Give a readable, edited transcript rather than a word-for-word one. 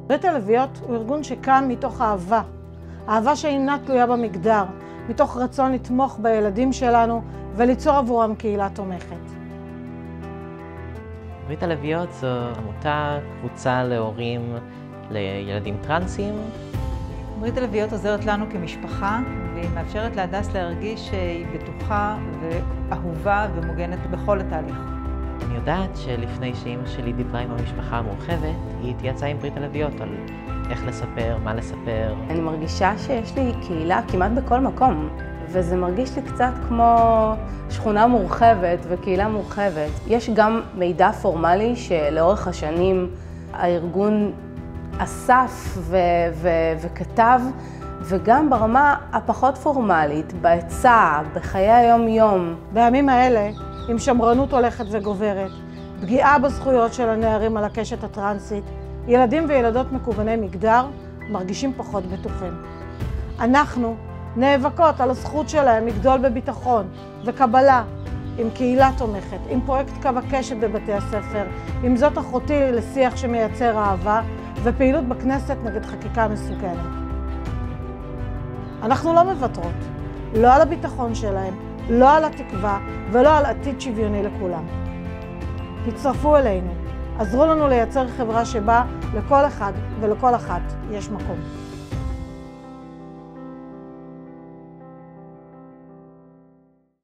ברית הלביאות הוא ארגון שקם מתוך אהבה. אהבה שאינה תלויה במגדר, מתוך רצון לתמוך בילדים שלנו וליצור עבורם קהילה תומכת. ברית הלביאות זו עמותה, קבוצה להורים לילדים טרנסים. ברית הלביאות עוזרת לנו כמשפחה, והיא מאפשרת להדס להרגיש שהיא בטוחה ואהובה ומוגנת בכל התהליך. אני יודעת שלפני שאמא שלי דיברה עם המשפחה המורחבת, היא התייעצה עם ברית הלביאות על איך לספר, מה לספר. אני מרגישה שיש לי קהילה כמעט בכל מקום, וזה מרגיש לי קצת כמו שכונה מורחבת וקהילה מורחבת. יש גם מידע פורמלי שלאורך השנים הארגון אסף וכתב, וגם ברמה הפחות פורמלית, בהיצע, בחיי היום-יום. בימים האלה, עם שמרנות הולכת וגוברת, פגיעה בזכויות של הנערים על הקשת הטרנסית, ילדים וילדות מקווני מגדר מרגישים פחות בטוחים. אנחנו נאבקות על הזכות שלהם לגדול בביטחון וקבלה, עם קהילה תומכת, עם פרויקט קו הקשת בבתי הספר, עם זאת אחותי לשיח שמייצר אהבה, ופעילות בכנסת נגד חקיקה מסוכנת. אנחנו לא מוותרות, לא על הביטחון שלהם, לא על התקווה ולא על עתיד שוויוני לכולם. תצטרפו אלינו, עזרו לנו לייצר חברה שבה לכל אחד ולכל אחת יש מקום.